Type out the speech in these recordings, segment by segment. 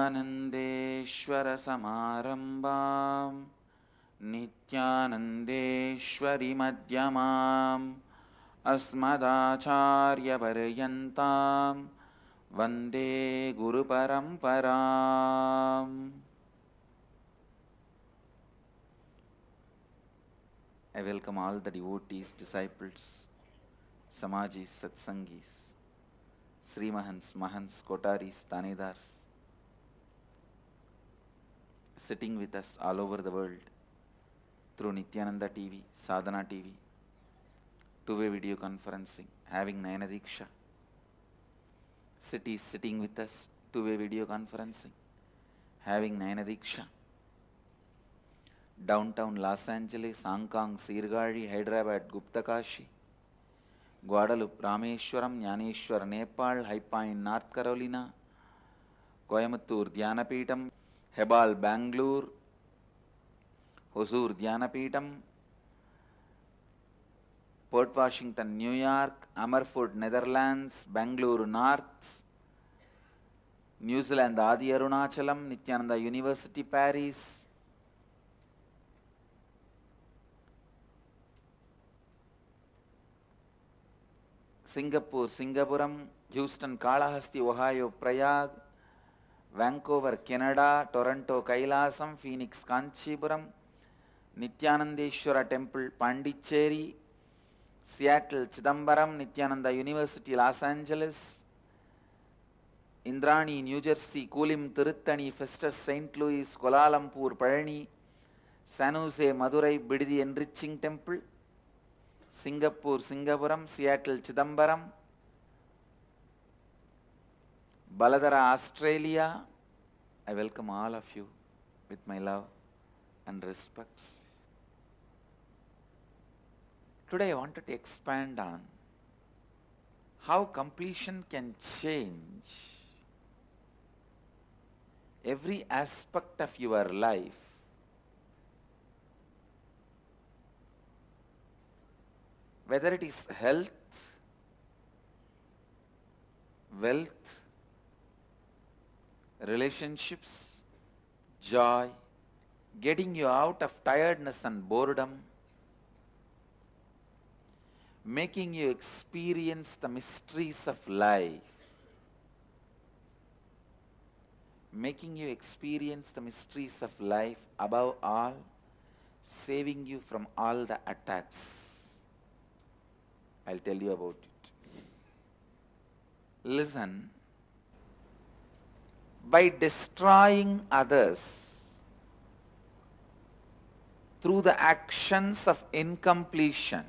नित्यानन्देश्वरसमारम्भां नित्यानन्देश्वरिमध्यमाम् अस्मदाचार्यपर्यन्तां वन्दे गुरुपरम्पराम्. I welcome all the devotees, disciples, Samajis, Satsangis, Sri Mahants, Mahants, Kotaris, Tanedars, sitting with us all over the world through Nityananda TV, Sadhana TV, two-way video conferencing, having Nayana Diksha. Cities sitting with us, two-way video conferencing, having Nayana Diksha. Downtown Los Angeles, Hong Kong, Sirgari, Hyderabad, Guptakashi, Guadalupe, Rameshwaram, Jnaneshwar, Nepal, High Point, North Carolina, Coimbatore, Dhyanapeetam, Hebal, Bangalore, Hosur, Dhyanapeetam, Port Washington, New York, Amerford, Netherlands, Bangalore North, New Zealand, Adi Arunachalam, Nityananda University, Paris, Singapore, Singapuram, Houston, Kalahasti, Ohio, Prayag, Vancouver, Canada, Toronto, Kailasam, Phoenix, Kanchipuram, Nityanandeshwara Temple, Pondicherry, Seattle, Chidambaram, Nityananda University, Los Angeles, Indrani, New Jersey, Kulim, Tiruttani, Festus, St. Louis, Kuala Lumpur, Palani, San Jose, Madurai, Bididi Enriching Temple, Singapore, Singapuram, Seattle, Chidambaram, Baladara, Australia. I welcome all of you with my love and respects. Today I wanted to expand on how completion can change every aspect of your life, whether it is health, wealth, relationships, joy, getting you out of tiredness and boredom, making you experience the mysteries of life, making you experience the mysteries of life, above all, saving you from all the attacks. I'll tell you about it. Listen. By destroying others through the actions of incompletion,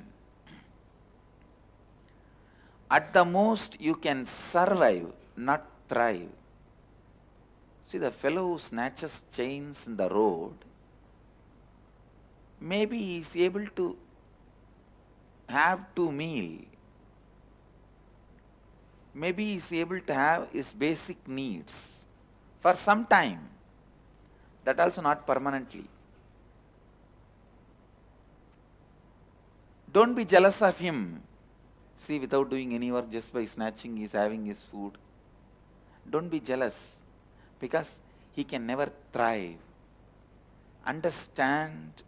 at the most you can survive, not thrive. See, the fellow who snatches chains in the road, maybe he is able to have 2 meals. Maybe he is able to have his basic needs for some time, that also not permanently. Don't be jealous of him. See, without doing any work, just by snatching, he is having his food. Don't be jealous, because he can never thrive. Understand,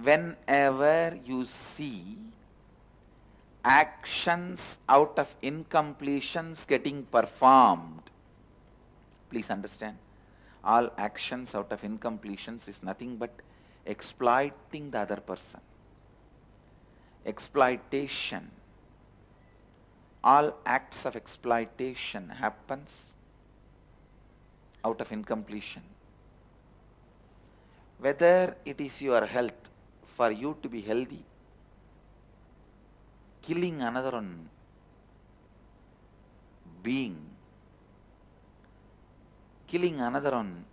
whenever you see actions out of incompletions getting performed, please understand, all actions out of incompletions is nothing but exploiting the other person. Exploitation. All acts of exploitation happens out of incompletion. Whether it is your health, for you to be healthy, killing another one being, killing another one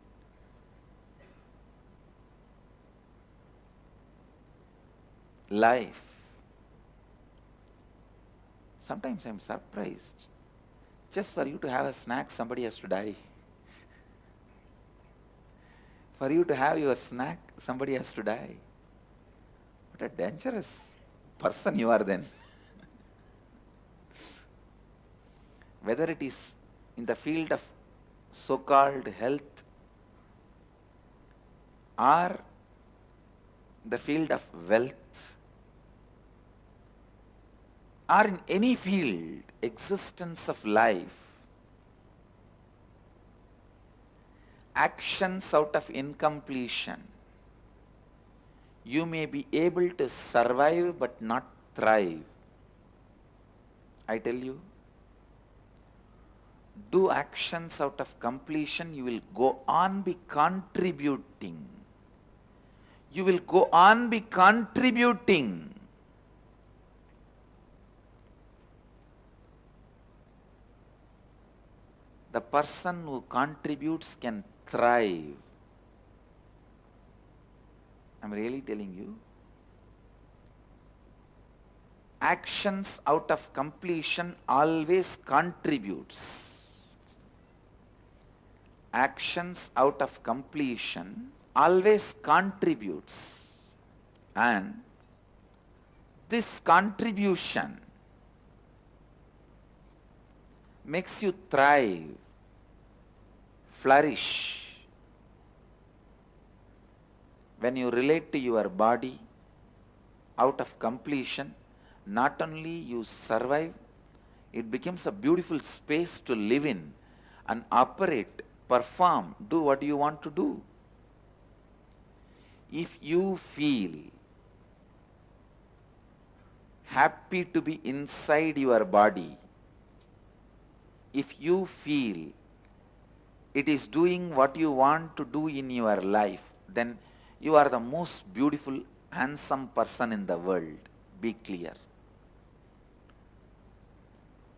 life. Sometimes I am surprised. Just for you to have a snack, somebody has to die. For you to have your snack, somebody has to die. What a dangerous person you are then. Whether it is in the field of so-called health or the field of wealth or in any field, existence of life, actions out of incompletion, you may be able to survive but not thrive. I tell you, do actions out of completion, you will go on be contributing. You will go on be contributing. The person who contributes can thrive. I'm really telling you. Actions out of completion always contributes. Actions out of completion always contributes, and this contribution makes you thrive, flourish. When you relate to your body out of completion, not only you survive, it becomes a beautiful space to live in and operate, perform, do what you want to do. If you feel happy to be inside your body, if you feel it is doing what you want to do in your life, then you are the most beautiful, handsome person in the world. Be clear.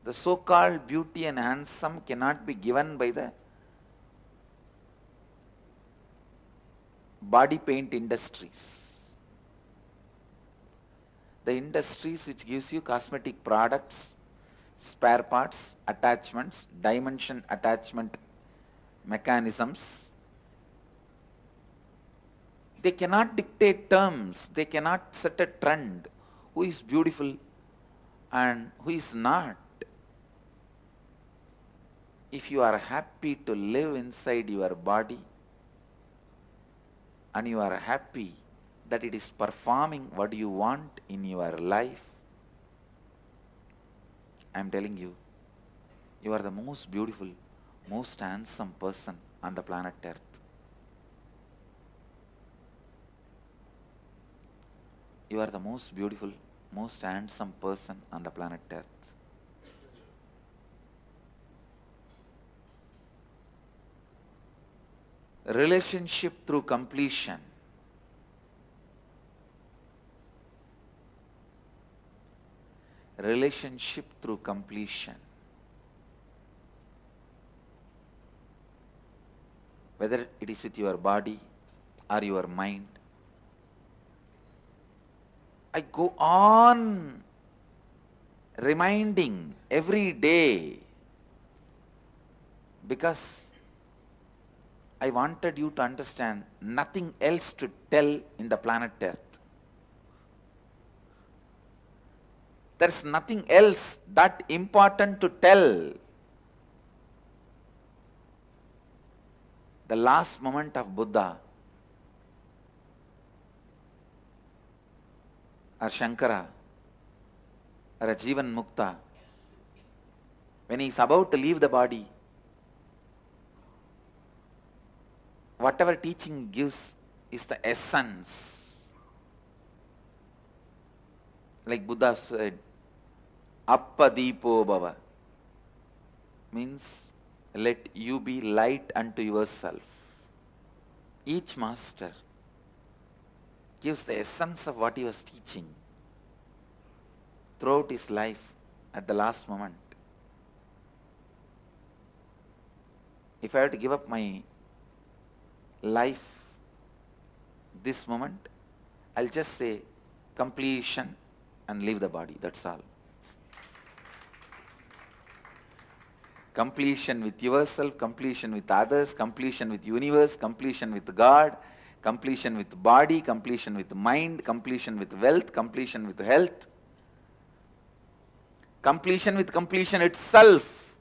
The so-called beauty and handsome cannot be given by the body paint industries. The industries which gives you cosmetic products, spare parts, attachments, dimension attachment mechanisms, they cannot dictate terms, they cannot set a trend, who is beautiful and who is not. If you are happy to live inside your body and you are happy that it is performing what you want in your life, I am telling you, you are the most beautiful, most handsome person on the planet Earth. You are the most beautiful, most handsome person on the planet Earth. Relationship through completion. Relationship through completion. Whether it is with your body or your mind, I go on reminding every day because I wanted you to understand nothing else to tell in the planet Earth. There is nothing else that important to tell. The last moment of Buddha or Shankara or a Jivan Mukta, when he is about to leave the body, whatever teaching gives is the essence. Like Buddha said, Appadipo Bhava, means let you be light unto yourself. Each master gives the essence of what he was teaching throughout his life at the last moment. If I have to give up my life this moment, I'll just say completion and leave the body. That's all. Completion with yourself, completion with others, completion with universe, completion with God, completion with body, completion with mind, completion with wealth, completion with health, completion with completion itself.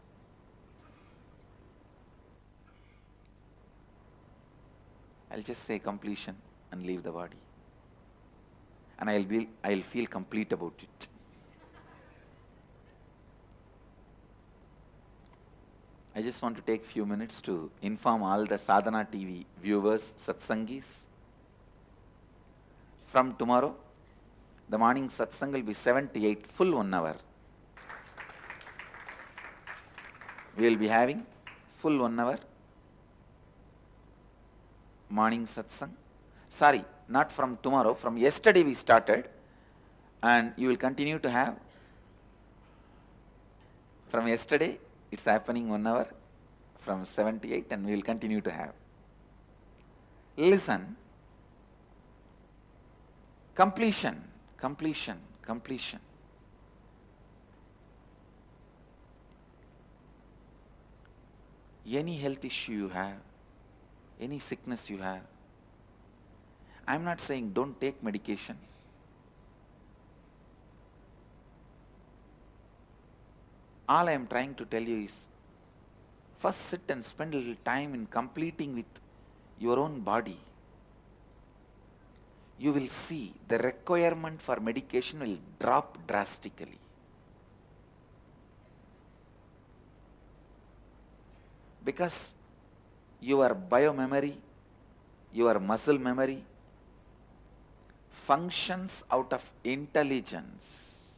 I'll just say completion and leave the body. And I'll feel complete about it. I just want to take few minutes to inform all the Sadhana TV viewers, satsangis. From tomorrow, the morning satsang will be 7 to 8, full 1 hour. We will be having full 1 hour morning satsang. Sorry, not from tomorrow, from yesterday we started, and you will continue to have. From yesterday, it's happening 1 hour from 7 to 8, and we will continue to have. Listen. Completion, completion, completion. Any health issue you have, any sickness you have, I'm not saying don't take medication. All I am trying to tell you is, first sit and spend a little time in completing with your own body. You will see the requirement for medication will drop drastically. Because your biomemory, your muscle memory functions out of intelligence.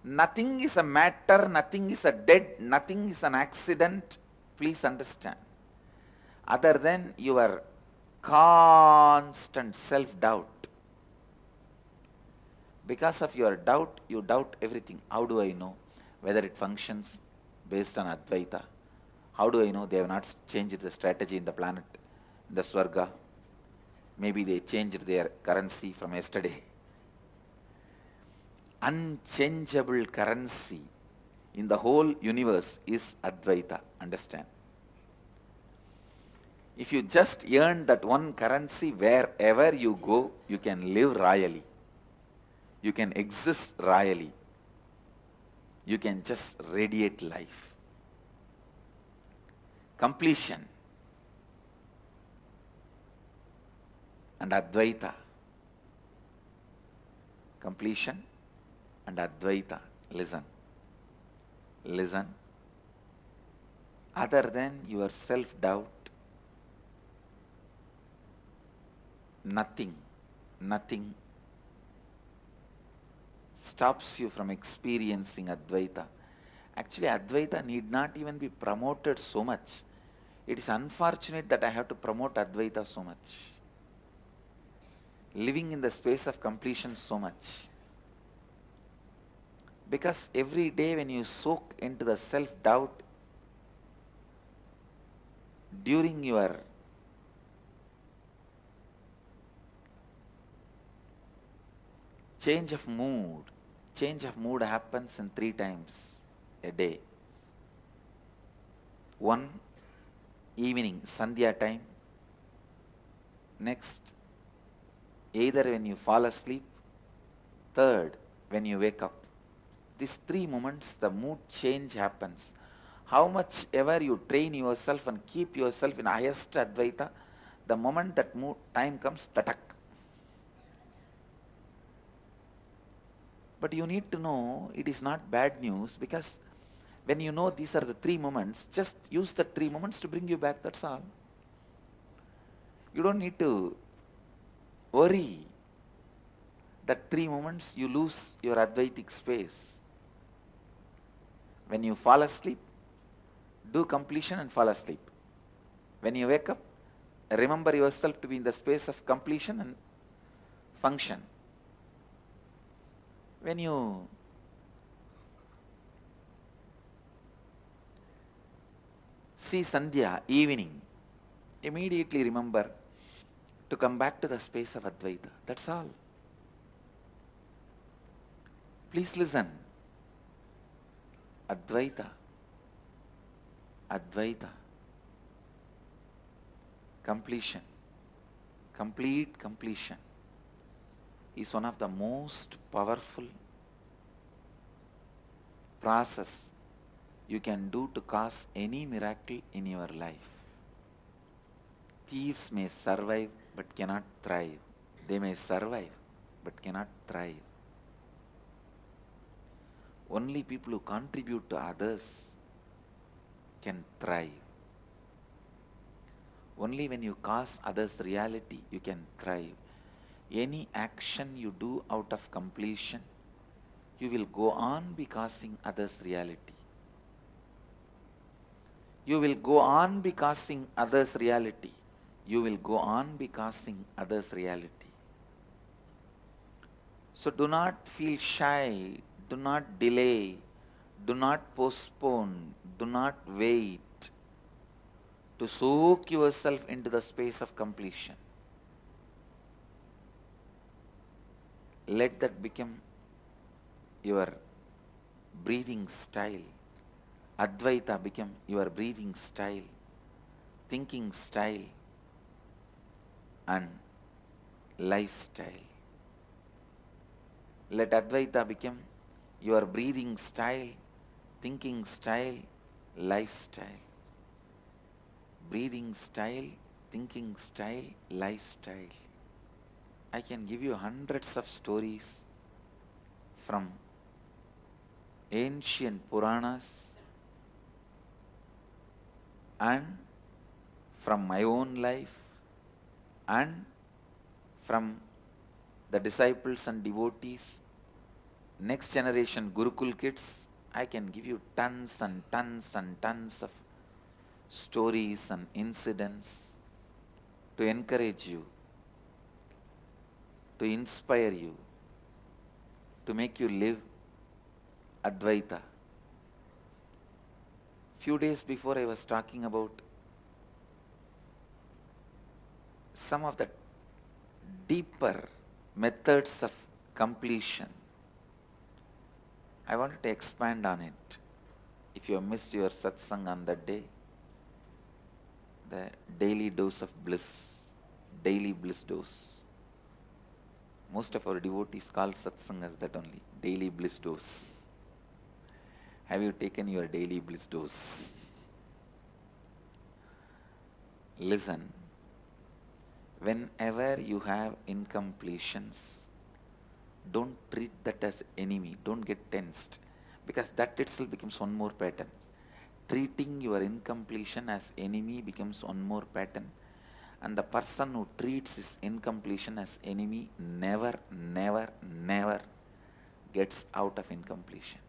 Nothing is a matter, nothing is a dead, nothing is an accident, please understand, other than your constant self-doubt. Because of your doubt, you doubt everything. How do I know whether it functions based on Advaita? How do I know they have not changed the strategy in the planet, in the Swarga? Maybe they changed their currency from yesterday. Unchangeable currency in the whole universe is Advaita, understand? If you just earn that one currency, wherever you go, you can live royally. You can exist royally. You can just radiate life. Completion and Advaita. Completion and Advaita. Listen. Listen. Other than your self-doubt, nothing stops you from experiencing Advaita. Actually, Advaita need not even be promoted so much. It is unfortunate that I have to promote Advaita so much. Living in the space of completion so much. Because every day when you soak into the self-doubt, during your change of mood happens in 3 times a day. One, evening, Sandhya time. Next, either when you fall asleep. Third, when you wake up. These 3 moments, the mood change happens. How much ever you train yourself and keep yourself in highest Advaita, the moment that mood time comes, tatak. But you need to know it is not bad news, because when you know these are the 3 moments, just use the 3 moments to bring you back, that's all. You don't need to worry that 3 moments you lose your Advaitic space. When you fall asleep, do completion and fall asleep. When you wake up, remember yourself to be in the space of completion and function. When you see Sandhya, evening, immediately remember to come back to the space of Advaita. That's all. Please listen. Advaita. Advaita. Completion. Complete completion is one of the most powerful process you can do to cause any miracle in your life. Thieves may survive but cannot thrive. They may survive but cannot thrive. Only people who contribute to others can thrive. Only when you cause others reality, you can thrive. Any action you do out of completion, you will go on be causing others reality. You will go on be causing others reality. You will go on be causing others reality. So do not feel shy, do not delay, do not postpone, do not wait to soak yourself into the space of completion. Let that become your breathing style. Advaita become your breathing style, thinking style, and lifestyle. Let Advaita become your breathing style, thinking style, lifestyle. Breathing style, thinking style, lifestyle. I can give you hundreds of stories from ancient Puranas and from my own life and from the disciples and devotees, next generation Gurukul kids. I can give you tons and tons and tons of stories and incidents to encourage you, to inspire you, to make you live Advaita. Few days before I was talking about some of the deeper methods of completion. I wanted to expand on it. If you have missed your satsang on that day, the daily dose of bliss, daily bliss dose. Most of our devotees call satsang as that only, daily bliss dose. Have you taken your daily bliss dose? Listen, whenever you have incompletions, don't treat that as enemy, don't get tensed, because that itself becomes one more pattern. Treating your incompletion as enemy becomes one more pattern, and the person who treats his incompletion as enemy never, never, never gets out of incompletion.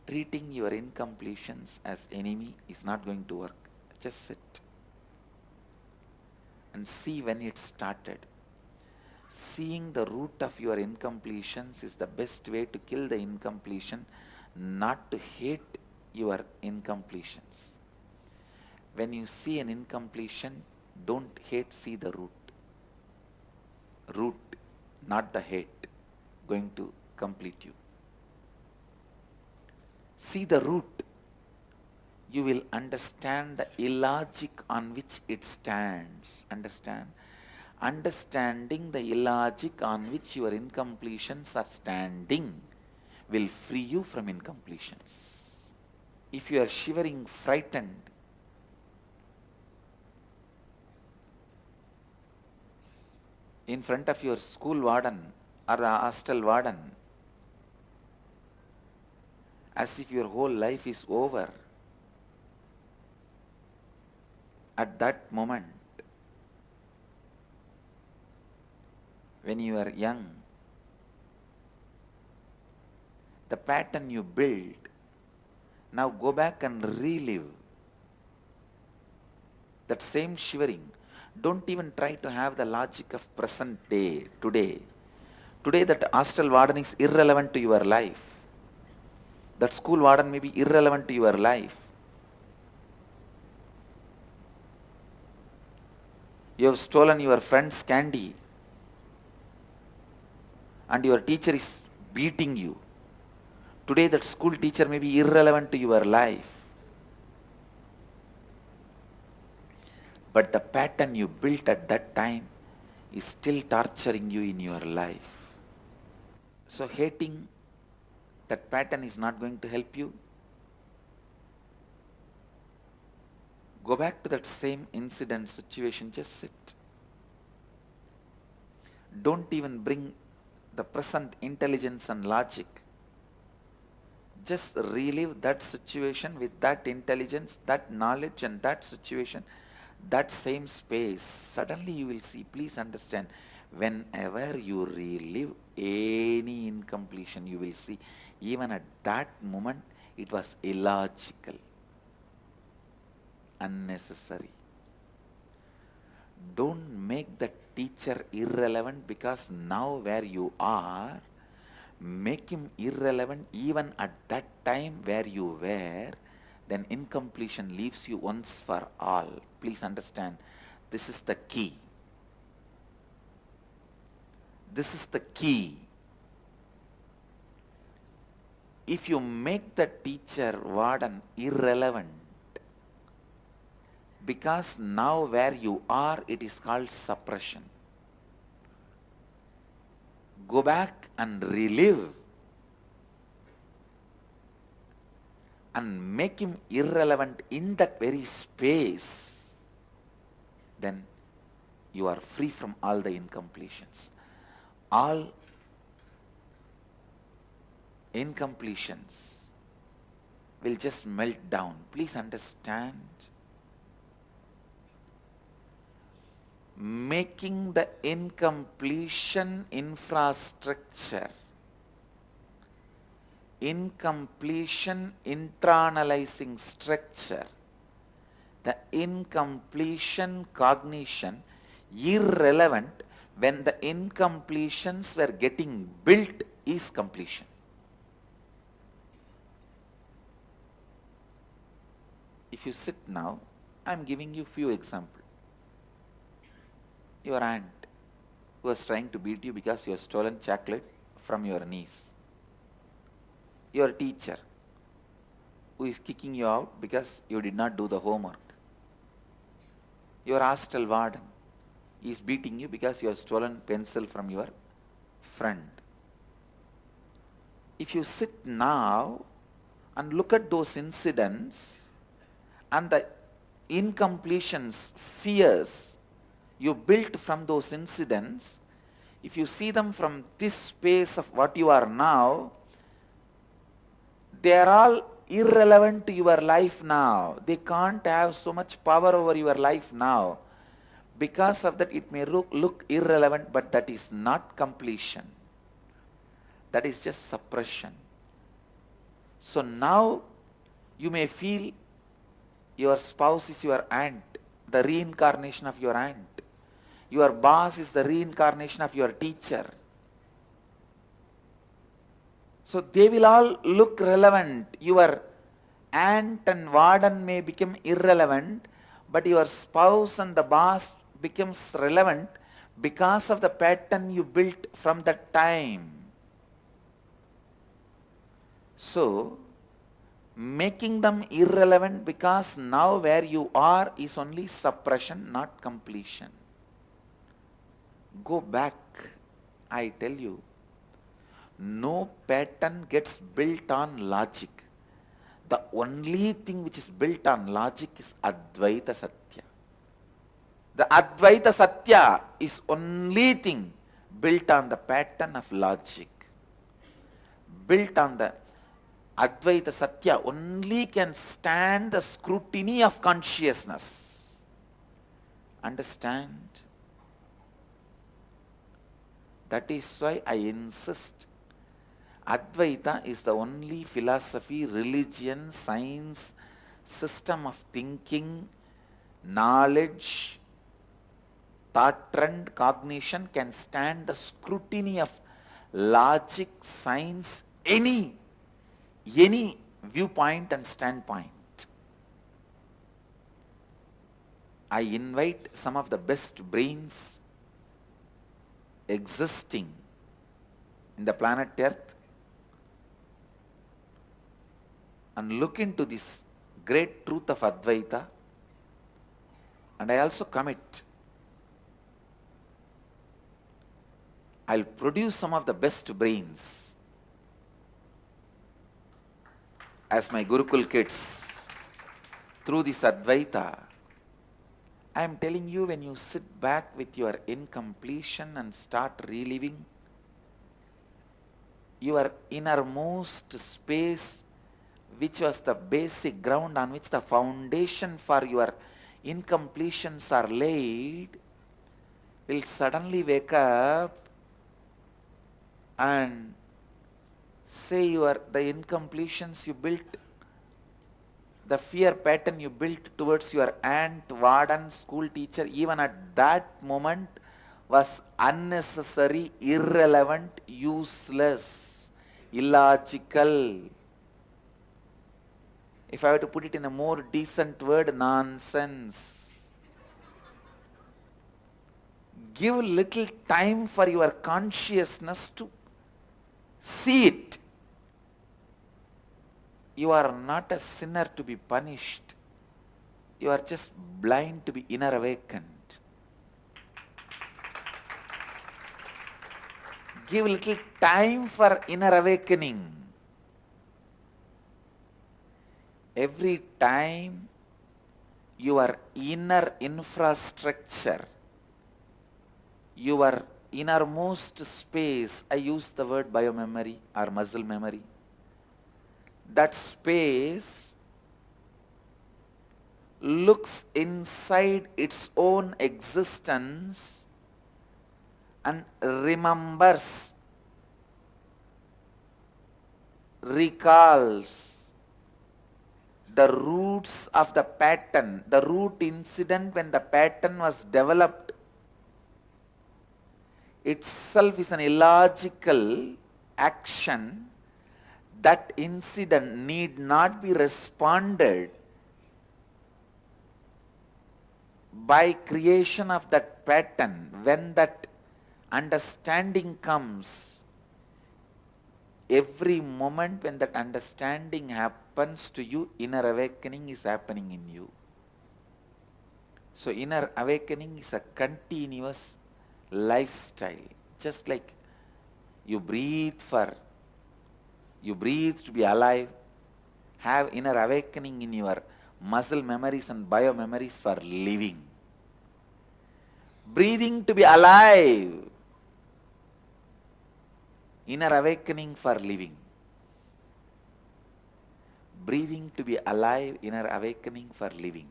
Treating your incompletions as enemy is not going to work. Just sit and see when it started. Seeing the root of your incompletions is the best way to kill the incompletion, not to hate your incompletions. When you see an incompletion, don't hate, see the root. Root, not the hate, going to complete you. See the root. You will understand the illogic on which it stands. Understand? Understanding the illogic on which your incompletions are standing will free you from incompletions. If you are shivering, frightened, in front of your school warden or the hostel warden, as if your whole life is over, at that moment, when you are young, the pattern you build, now go back and relive that same shivering. Don't even try to have the logic of present day, today. Today that hostel warden is irrelevant to your life. That school warden may be irrelevant to your life. You have stolen your friend's candy and your teacher is beating you. Today that school teacher may be irrelevant to your life. But the pattern you built at that time is still torturing you in your life. So hating that pattern is not going to help you. Go back to that same incident situation, just sit. Don't even bring the present intelligence and logic. Just relive that situation with that intelligence, that knowledge and that situation, that same space. Suddenly you will see, please understand, whenever you relive any incompletion, you will see, even at that moment, it was illogical, unnecessary. Don't make the teacher irrelevant, because now where you are, make him irrelevant even at that time where you were, then incompletion leaves you once for all. Please understand, this is the key. This is the key. If you make the teacher, warden, irrelevant, because now where you are, it is called suppression. Go back and relive and make him irrelevant in that very space, then you are free from all the incompletions. All incompletions will just melt down. Please understand. Making the incompletion infrastructure, incompletion internalizing structure, the incompletion cognition irrelevant when the incompletions were getting built is completion. If you sit now, I am giving you few examples. Your aunt who was trying to beat you because you have stolen chocolate from your niece. Your teacher who is kicking you out because you did not do the homework. Your hostel warden is beating you because you have stolen pencil from your friend. If you sit now and look at those incidents and the incompletions, fears you built from those incidents, if you see them from this space of what you are now, they are all irrelevant to your life now. They can't have so much power over your life now. Because of that, it may look irrelevant, but that is not completion. That is just suppression. So now you may feel your spouse is your aunt, the reincarnation of your aunt. Your boss is the reincarnation of your teacher. So they will all look relevant. Your aunt and warden may become irrelevant, but your spouse and the boss becomes relevant because of the pattern you built from that time. So, making them irrelevant because now where you are is only suppression, not completion. Go back. I tell you, no pattern gets built on logic. The only thing which is built on logic is Advaita Satya. The Advaita Satya is only thing built on the pattern of logic. Built on the Advaita Satya only can stand the scrutiny of consciousness. Understand? That is why I insist. Advaita is the only philosophy, religion, science, system of thinking, knowledge, thought trend, cognition can stand the scrutiny of logic, science, any viewpoint and standpoint. I invite some of the best brains existing in the planet Earth and look into this great truth of Advaita, and I also commit, I'll produce some of the best brains as my Gurukul kids through this Advaita, I am telling you, when you sit back with your incompletion and start reliving your innermost space, which was the basic ground on which the foundation for your incompletions are laid, will suddenly wake up and say the incompletions you built, the fear pattern you built towards your aunt, warden, school teacher, even at that moment was unnecessary, irrelevant, useless, illogical. If I were to put it in a more decent word, nonsense. Give little time for your consciousness to see it. You are not a sinner to be punished. You are just blind to be inner awakened. Give little time for inner awakening. Every time your inner infrastructure, your innermost space, I use the word biomemory or muscle memory, that space looks inside its own existence and remembers, recalls the roots of the pattern, the root incident when the pattern was developed, itself is an illogical action. That incident need not be responded by creation of that pattern. When that understanding comes, every moment when that understanding happens to you, inner awakening is happening in you. So inner awakening is a continuous lifestyle. Just like you breathe to be alive, have inner awakening in your muscle memories and bio memories for living. Breathing to be alive, inner awakening for living. Breathing to be alive, inner awakening for living.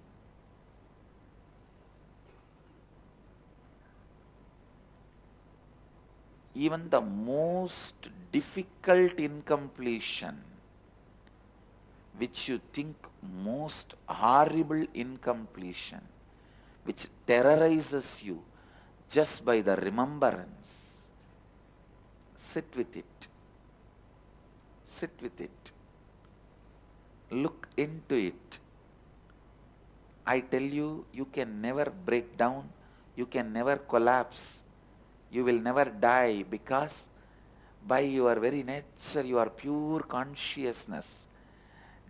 Even the most difficult incompletion, which you think most horrible incompletion, which terrorizes you just by the remembrance, sit with it. Sit with it. Look into it. I tell you, you can never break down, you can never collapse, you will never die, because by your very nature you are pure consciousness.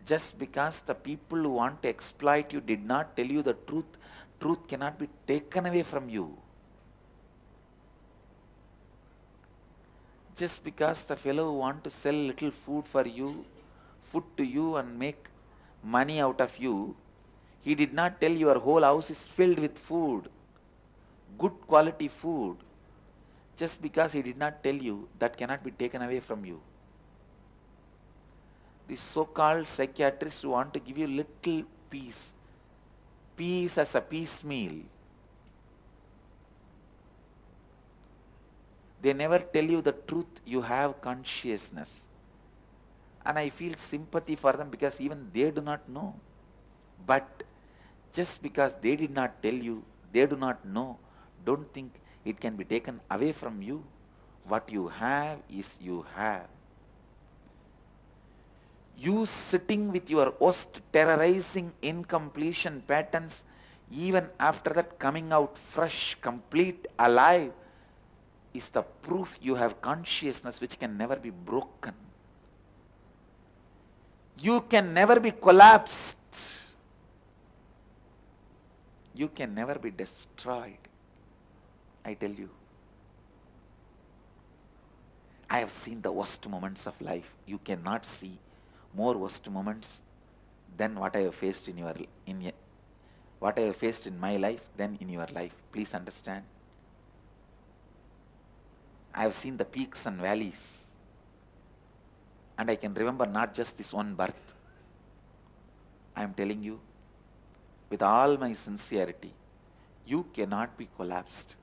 Just because the people who want to exploit you did not tell you the truth, truth cannot be taken away from you. Just because the fellow who want to sell little food to you and make money out of you, he did not tell your whole house is filled with food, good quality food. Just because he did not tell you, that cannot be taken away from you. These so-called psychiatrists who want to give you little peace as a piecemeal. They never tell you the truth. You have consciousness. And I feel sympathy for them, because even they do not know. But just because they did not tell you, they do not know, don't think it can be taken away from you. What you have is you have. You sitting with your worst terrorizing incompletion patterns, even after that coming out fresh, complete, alive, is the proof you have consciousness which can never be broken. You can never be collapsed. You can never be destroyed. I tell you. I have seen the worst moments of life. You cannot see more worst moments than what I have faced in what I have faced in my life than in your life. Please understand. I have seen the peaks and valleys. And I can remember not just this one birth. I am telling you, with all my sincerity, you cannot be collapsed.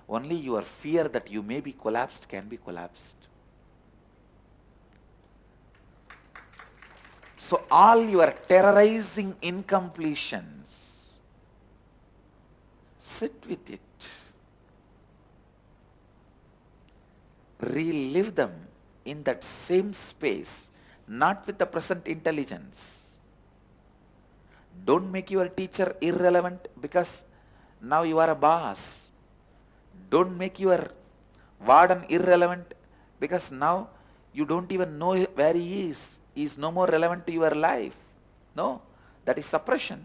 Only your fear that you may be collapsed can be collapsed. So all your terrorizing incompletions, sit with it. Relive them in that same space, not with the present intelligence. Don't make your teacher irrelevant because now you are a boss. Don't make your warden irrelevant because now you don't even know where he is. He is no more relevant to your life. No, that is suppression.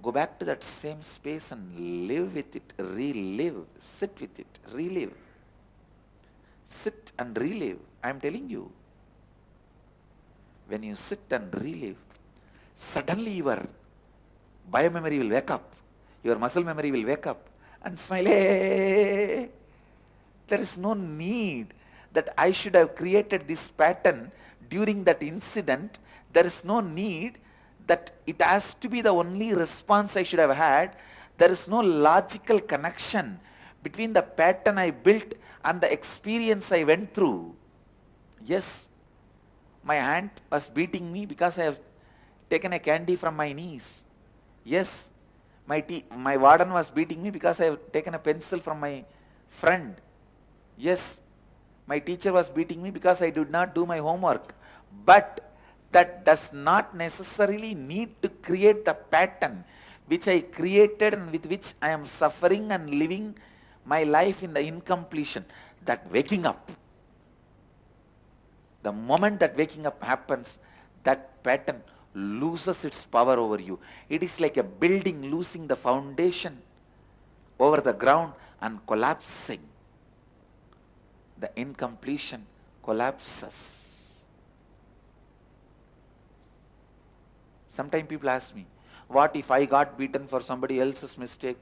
Go back to that same space and live with it, relive, sit with it, relive. Sit and relive. I am telling you. When you sit and relive, suddenly your biomemory will wake up, your muscle memory will wake up and smile. Hey, there is no need that I should have created this pattern during that incident. There is no need that it has to be the only response I should have had. There is no logical connection between the pattern I built and the experience I went through. Yes, my aunt was beating me because I have taken a candy from my niece. Yes, my warden was beating me because I have taken a pencil from my friend. Yes, my teacher was beating me because I did not do my homework. But that does not necessarily need to create the pattern which I created and with which I am suffering and living my life in the incompletion. That waking up, the moment that waking up happens, that pattern loses its power over you. It is like a building losing the foundation over the ground and collapsing. The incompletion collapses. Sometimes people ask me, what if I got beaten for somebody else's mistake?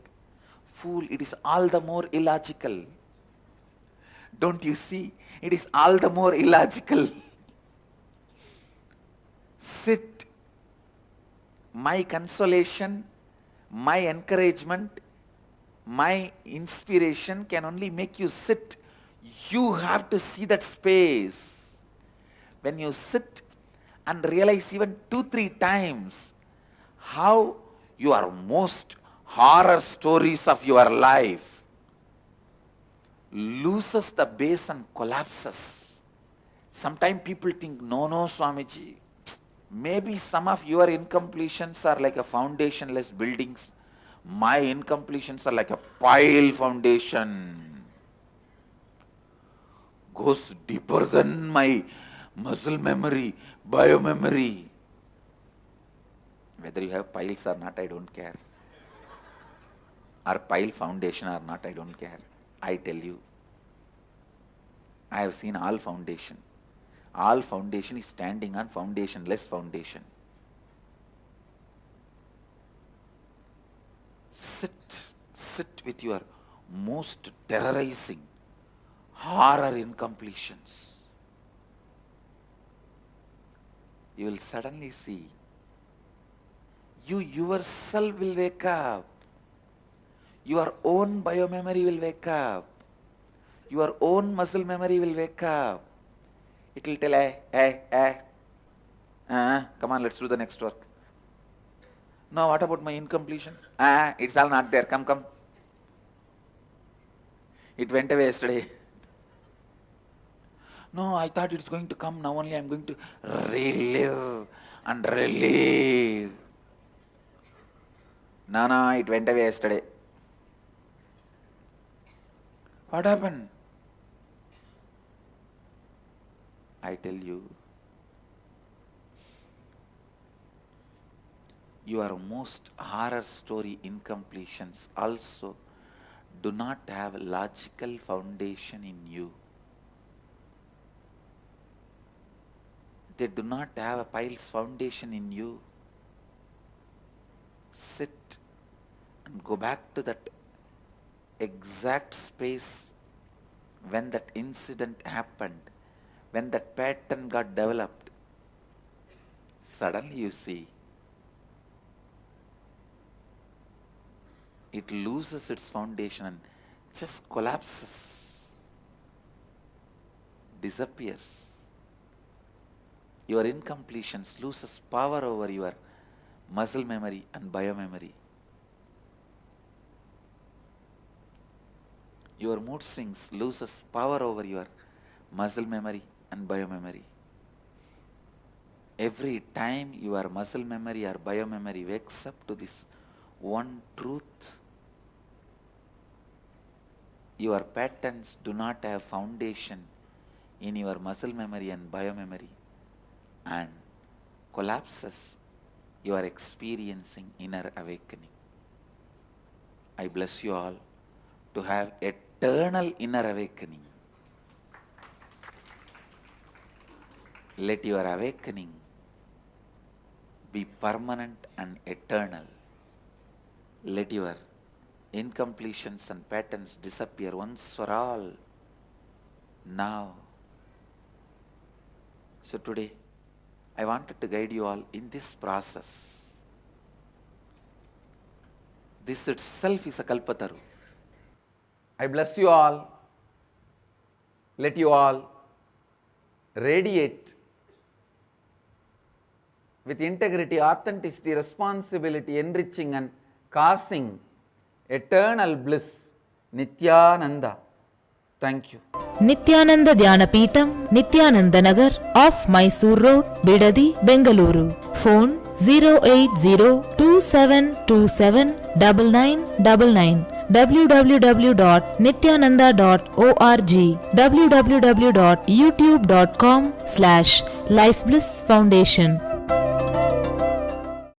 Fool, it is all the more illogical. Don't you see? It is all the more illogical. Sit. My consolation, my encouragement, my inspiration can only make you sit. You have to see that space. When you sit and realize even 2-3 times how your most horror stories of your life loses the base and collapses. Sometimes people think, no, Swamiji, maybe some of your incompletions are like a foundationless buildings. My incompletions are like a pile foundation. Goes deeper than my muscle memory, biomemory. Whether you have piles or not, I don't care. Or pile foundation or not, I don't care. I tell you, I have seen all foundation. All foundation is standing on foundationless foundation. Sit with your most terrorizing horror incompletions. You will suddenly see, you yourself will wake up. Your own biomemory will wake up. Your own muscle memory will wake up. It will tell, come on, let's do the next work. No, what about my incompletion? It's all not there, come. It went away yesterday. No, I thought it's going to come, now only I'm going to relive and relive. No, it went away yesterday. What happened? I tell you, your most horror story incompletions also do not have a logical foundation in you. They do not have a pile's foundation in you. sit and go back to that exact space when that incident happened, when that pattern got developed, suddenly you see it loses its foundation and just collapses, disappears. Your incompletions loses power over your muscle memory and biomemory. Your mood swings loses power over your muscle memory and biomemory. Every time your muscle memory or biomemory wakes up to this one truth, your patterns do not have foundation in your muscle memory and biomemory, and collapses, you are experiencing inner awakening. I bless you all to have eternal inner awakening. Let your awakening be permanent and eternal. Let your incompletions and patterns disappear once for all now. So today, I wanted to guide you all in this process. This itself is a Kalpataru. I bless you all. Let you all radiate with integrity, authenticity, responsibility, enriching and causing eternal bliss. Nityananda. Thank you. Nityananda Dhyanapeetham, Nityananda Nagar, off Mysore Road, Bidadi, Bengaluru. Phone 08027279999. www.nityananda.org, www.youtube.com/Life Bliss Foundation.